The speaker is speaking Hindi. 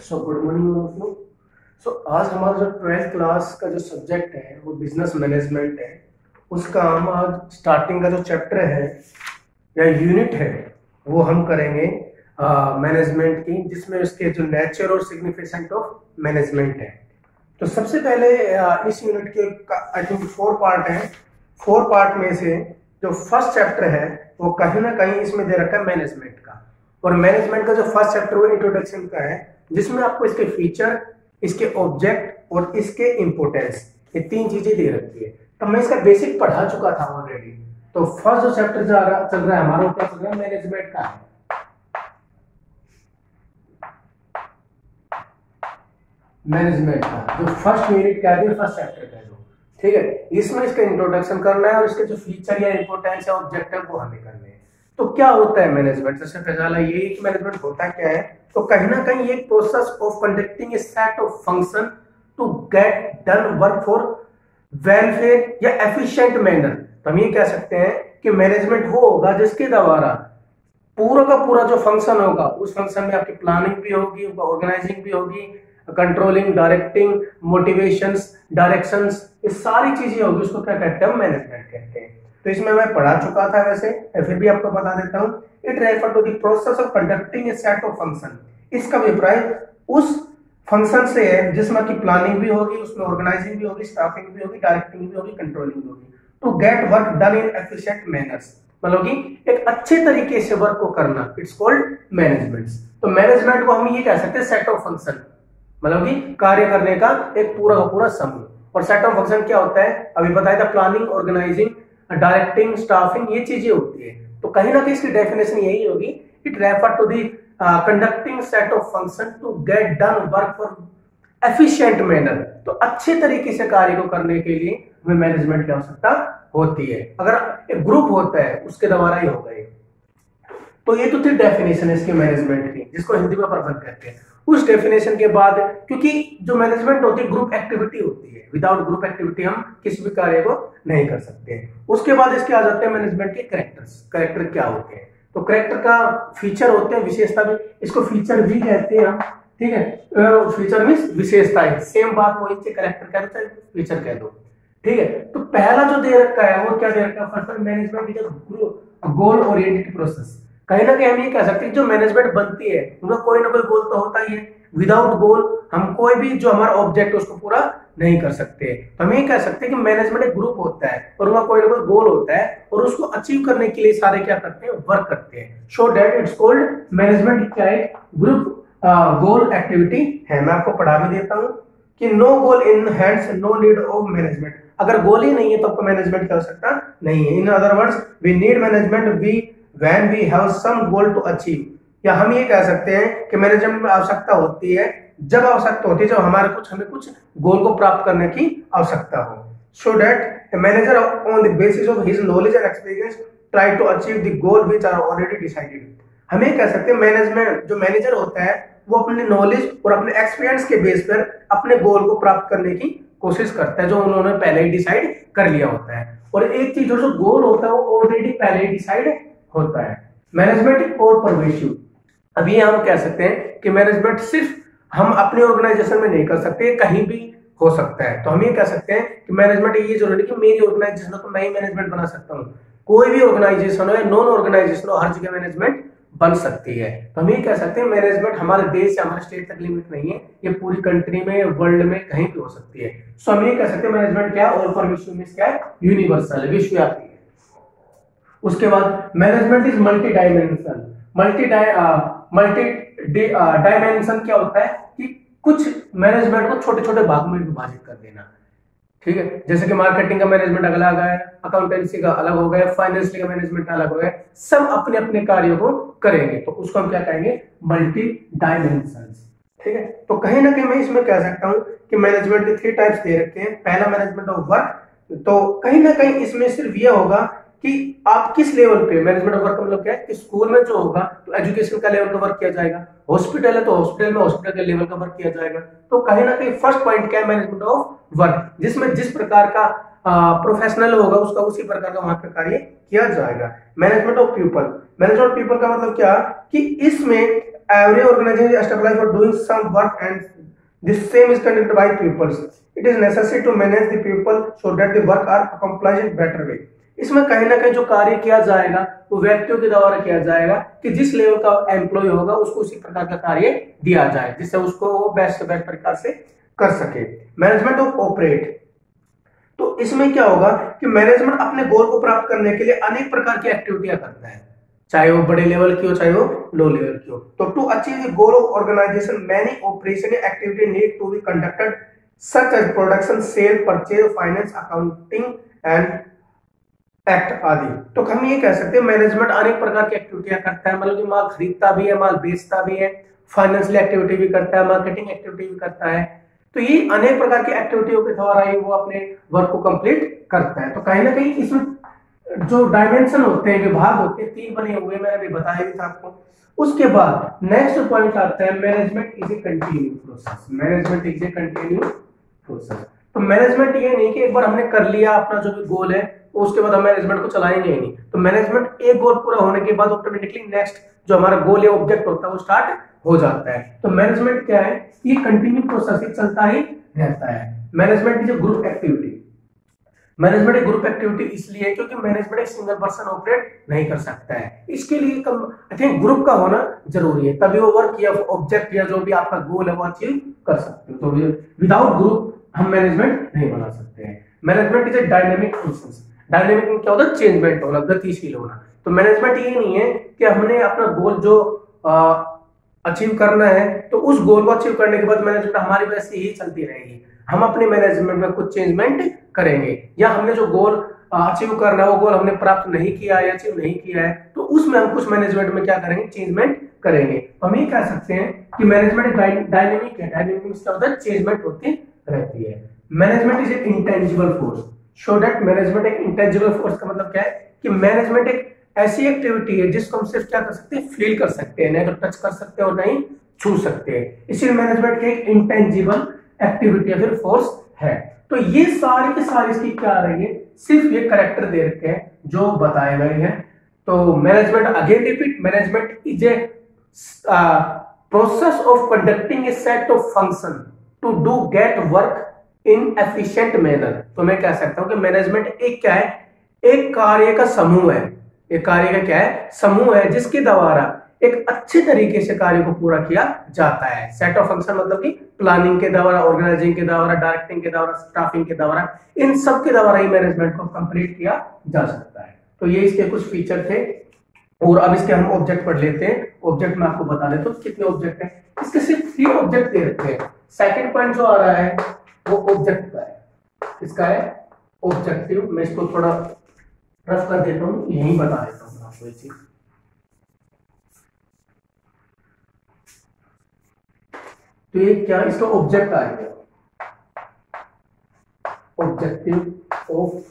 So good morning all of you. So आज हमारा जो 12th क्लास का जो सब्जेक्ट है वो बिजनेस मैनेजमेंट है। उसका हम आज स्टार्टिंग का जो चैप्टर है या यूनिट है वो हम करेंगे मैनेजमेंट की, जिसमें उसके जो नेचर और सिग्निफिकेंट ऑफ मैनेजमेंट है। तो सबसे पहले इस यूनिट के आई थिंक 4 पार्ट हैं। 4 पार्ट में से जो फर्स्ट चैप्टर है वो कहीं ना कहीं इसमें दे रखा है मैनेजमेंट का। और मैनेजमेंट का जो फर्स्ट चैप्टर वो इंट्रोडक्शन का है, जिसमें आपको इसके फीचर, इसके ऑब्जेक्ट और इसके इंपोर्टेंस, ये 3 चीजें दे रखी है। तो मैं इसका बेसिक पढ़ा चुका था ऑलरेडी। तो फर्स्ट जो चैप्टर चल रहा है हमारा, क्या चल रहा है, मैनेजमेंट का है। मैनेजमेंट का जो फर्स्ट यूनिट क्या है, फर्स्ट चैप्टर का जो, ठीक है, इसमें इसका इंट्रोडक्शन करना है और इसके जो फीचर या इंपोर्टेंस या ऑब्जेक्ट है वो हमें करने हैं। तो क्या होता है मैनेजमेंट? सबसे पहला ये कि मैनेजमेंट होता क्या है, तो कहीं ना कहीं एक process of conducting a set of function to get done work for welfare या एफिशिएंट मैनर। तो हम ये कह सकते हैं कि मैनेजमेंट वो होगा जिसके द्वारा पूरा का पूरा जो फंक्शन होगा, उस फंक्शन में आपकी प्लानिंग भी होगी, ऑर्गेनाइजिंग भी होगी, कंट्रोलिंग, डायरेक्टिंग, मोटिवेशंस, डायरेक्शंस, ये सारी चीजें होगी। उसको क्या कहते हैं, मैनेजमेंट कहते हैं। तो इसमें मैं पढ़ा चुका था वैसे, फिर भी आपको बता देता हूं। It refer to the process of conducting a set of function. इसका अभिप्राय उस फंक्शन से है जिसमें की प्लानिंग भी होगी, उसमें ऑर्गेनाइजिंग भी होगी, स्टाफिंग भी होगी, डायरेक्टिंग भी होगी, कंट्रोलिंग भी होगी, to get work done in efficient manners. मतलब कि एक अच्छे तरीके से वर्क को करना, इट्स कॉल्ड मैनेजमेंट। तो मैनेजमेंट को हम ये कह सकते हैं सेट ऑफ फंक्शन, मतलब कि कार्य करने का एक पूरा का पूरा समूह। और सेट ऑफ फंक्शन क्या होता है, अभी बताया था, प्लानिंग, ऑर्गेनाइजिंग, डायरेक्टिंग, स्टाफिंग, ये चीजें होती है। तो कहीं ना कहीं इसकी डेफिनेशन यही होगी, it refer to the conducting set of function to get done work for efficient manner. तो अच्छे तरीके से कार्य को करने के लिए हमें मैनेजमेंट की आवश्यकता होती है। अगर एक ग्रुप होता है उसके द्वारा ही होगा ये। तो ये तो थी डेफिनेशन है इसके मैनेजमेंट की, जिसको हिंदी में प्रबंधन कहते हैं। उस डेफिनेशन के बाद, क्योंकि जो मैनेजमेंट होती है ग्रुप एक्टिविटी होती है, विदाउट ग्रुप एक्टिविटी हम किसी भी कार्य को नहीं कर सकते। उसके बाद इसके आ जाते हैं मैनेजमेंट के कैरेक्टर्स। कैरेक्टर क्या होते हैं, तो कैरेक्टर का फीचर होते हैं, विशेषता भी, इसको फीचर भी कहते हैं हम, ठीक है। फीचर मींस विशेषताएं, सेम बात वही से कैरेक्टर कह दो चाहे फीचर कह दो, ठीक है। तो पहला जो दे रखा है वो क्या दे रखा है, first management is a goal oriented process. कहीं ना कहीं हम ये कह सकते हैं जो मैनेजमेंट बनती है उनका कोई ना कोई गोल तो होता ही है। विदाउट गोल हम कोई भी जो हमारा ऑब्जेक्ट है उसको पूरा नहीं कर सकते। तो हम ये कह सकते हैं कि मैनेजमेंट एक ग्रुप होता है और उनका कोई ना कोई गोल होता है और उसको अचीव करने के लिए सारे क्या करते हैं, वर्क करते हैं। So that it's called management. क्या है, ग्रुप गोल एक्टिविटी है। मैं आपको पढ़ा भी देता हूँ कि no goal in hands no need of management. अगर गोल ही नहीं है तो आपको मैनेजमेंट की आवश्यकता नहीं है। In other words, we need management when we have some goal to achieve। या हम ये कह सकते हैं कि मैनेजमेंट में आवश्यकता होती है जब आवश्यकता होती है जब हमें कुछ गोल को प्राप्त करने की आवश्यकता हो। So that manager on the basis of his knowledge and experience try to achieve the goal which are already decided. हम ये कह सकते हैं मैनेजमेंट, जो मैनेजर होता है वो अपने नॉलेज और अपने एक्सपीरियंस के बेस पर अपने गोल को प्राप्त करने की कोशिश करता है, जो उन्होंने पहले ही डिसाइड कर लिया होता है। और एक चीज जो गोल होता है वो ऑलरेडी पहले ही डिसाइड होता है। मैनेजमेंट और परवेशिव, अभी हम कह सकते हैं कि मैनेजमेंट सिर्फ हम अपने ऑर्गेनाइजेशन में नहीं कर सकते, कहीं भी हो सकता है। तो हम ये कह सकते हैं कि मैनेजमेंट ये जरूरी कि मेरी ऑर्गेनाइजेशन हो तो मैं ही मैनेजमेंट बना सकता हूँ। कोई भी ऑर्गेनाइजेशन हो या नॉन ऑर्गेनाइजेशन हो, हर जगह मैनेजमेंट बन सकती है। तो हम ये कह सकते हैं मैनेजमेंट हमारे देश या हमारे स्टेट तक लिमिट नहीं है, ये पूरी कंट्री में, वर्ल्ड में कहीं भी हो सकती है। सो हम ये कह सकते हैं मैनेजमेंट क्या है, और परवेशिव मींस क्या है, यूनिवर्सल है, विश्वव्यापी है। उसके बाद management is multi dimensional. Multi dimension क्या होता है कि कुछ मैनेजमेंट को छोटे छोटे भाग में विभाजित कर देना, ठीक है। जैसे कि मार्केटिंग का मैनेजमेंट अलग है, अकाउंटेंसी का अलग हो गया, फाइनेंस का मैनेजमेंट अलग हो गया, सब अपने अपने कार्यों को करेंगे। तो उसको हम क्या कहेंगे, मल्टी डायमेंशन, ठीक है। तो कहीं ना कहीं मैं इसमें कह सकता हूं कि मैनेजमेंट के 3 टाइप्स दे रखे हैं। पहला मैनेजमेंट ऑफ वर्क, तो कहीं ना कहीं इसमें सिर्फ यह होगा कि आप किस लेवल पे मैनेजमेंट ऑफ वर्क, मतलब क्या है कि स्कूल में जो होगा तो एजुकेशन का लेवल का वर्क किया जाएगा, हॉस्पिटल है तो हॉस्पिटल में हॉस्पिटल के लेवल का वर्क किया जाएगा। तो कहीं ना कहीं फर्स्ट पॉइंट क्या है, मैनेजमेंट ऑफ वर्क, जिसमें जिस प्रकार का प्रोफेशनल होगा उसका उसी प्रकार का वहां पर कार्य किया जाएगा। Management of people, management people का मतलब क्या कि इसमें every organisation establish for doing some work and this same is conducted by peoples, it is necessary to manage the people so that the work are accomplished in better way. इसमें कहीं ना कहीं जो कार्य किया जाएगा वो व्यक्तियों के द्वारा किया जाएगा कि जिस लेवल का एम्प्लॉय होगा उसको उसी प्रकार का कार्य दिया जाए जिससे उसको वो बेस्ट प्रकार से कर सके। मैनेजमेंट ऑफ ऑपरेट, तो इसमें क्या होगा कि मैनेजमेंट अपने गोल को प्राप्त करने के लिए अनेक प्रकार की एक्टिविटियां करता है, चाहे वो बड़े लेवल की हो चाहे वो लो लेवल की हो। तो to achieve the goal of organisation many operational activity need to be conducted such as production, sale, purchase, finance, accounting and act आदि। तो हम ये कह सकते हैं मैनेजमेंट अनेक प्रकार की एक्टिविटियां करता है, मतलब कि माल खरीदता भी है, माल बेचता भी है, फाइनेंशियल एक्टिविटी भी करता है, मार्केटिंग एक्टिविटी भी करता है। तो ये अनेक प्रकार की एक्टिविटियों के द्वारा ही वो अपने वर्क को कंप्लीट करता है। तो कहीं ना कहीं इसमें जो डायमेंशन होते हैं, विभाग होते हैं, 3 बने हुए, मैंने अभी बताया भी था आपको। उसके बाद नेक्स्ट पॉइंट आता है management is A continue process. Management is A continue process. तो मैनेजमेंट ये नहीं कि एक बार हमने कर लिया अपना जो भी गोल है उसके बाद हम मैनेजमेंट को चलाएंगे ही नहीं। तो मैनेजमेंट एक गोल पूरा होने के बाद ऑटोमेटिकली नेक्स्ट जो हमारा गोल या ऑब्जेक्ट होता है वो स्टार्ट हो जाता है। तो मैनेजमेंट क्या है, ये कंटिन्यू प्रोसेस चलता ही रहता है। Management is A group activity. Management एक ग्रुप एक्टिविटी इसलिए है क्योंकि मैनेजमेंट एक सिंगल पर्सन ऑपरेट नहीं कर सकता है, इसके लिए आई थिंक ग्रुप का होना जरूरी है, तभी वो वर्क या ऑब्जेक्ट या जो भी आपका गोल है वो अचीव कर सकते हो। तो विदाउट ग्रुप हम मैनेजमेंट नहीं बना सकते हैं। Management is A dynamic process. Dynamic में क्या होता है, चेंजमेंट होना, गतिशील होना। तो मैनेजमेंट ये नहीं है कि हमने अपना गोल जो अचीव करना है तो उस गोल को अचीव करने के बाद मैनेजमेंट हमारी वजह से ही चलती रहेगी, हम अपने मैनेजमेंट में कुछ चेंजमेंट करेंगे, या हमने जो गोल अचीव करना है वो गोल हमने प्राप्त नहीं किया या अचीव नहीं किया है तो उसमें हम कुछ मैनेजमेंट में क्या करेंगे, चेंजमेंट करेंगे। तो हम ये कह सकते हैं कि मैनेजमेंट डायनेमिक है। डायनेमिक में क्या होता है, चेंजमेंट होती रहती है। Management is A intangible force. Show that management एक इंटेंजिबल फोर्स का मतलब क्या है कि मैनेजमेंट एक ऐसी एक्टिविटी है जिसको हम सिर्फ क्या कर सकते हैं, फील कर सकते हैं, नहीं तो टच कर सकते हैं और नहीं छू सकते हैं। इसीलिए मैनेजमेंट की एक इंटेंजिबल एक्टिविटी या फिर फोर्स है। तो ये सारी की सारी इसकी क्या आ रही है, सिर्फ ये करेक्टर दे रखे हैं जो बताए गए हैं। तो management, again repeat, management is a process of conducting a set of function to do get work in efficient manner. तो मैं कह सकता हूं कि मैनेजमेंट एक क्या है, एक कार्य का समूह है। एक कार्य का क्या है, समूह है जिसके द्वारा एक अच्छे तरीके से कार्य को पूरा किया जाता है। सेट ऑफ फंक्शन मतलब कि प्लानिंग के द्वारा, ऑर्गेनाइजिंग के द्वारा, डायरेक्टिंग के द्वारा, स्टाफिंग के द्वारा, इन सब के द्वारा ही मैनेजमेंट को कंप्लीट किया जा सकता है। तो ये इसके कुछ फीचर थे और अब इसके हम ऑब्जेक्ट पढ़ लेते हैं। ऑब्जेक्ट में आपको बता देता हूं कितने ऑब्जेक्ट हैं। इसके सिर्फ 3 ऑब्जेक्ट दे रखे हैं। सेकंड पॉइंट जो आ रहा है वो ऑब्जेक्ट का है, इसका है ऑब्जेक्टिव। मैं इसको थोड़ा रफ कर देता हूं, यही बता देता हूं आपको ये चीज। तो ये क्या, इसका ऑब्जेक्ट आएगा, ऑब्जेक्टिव ऑफ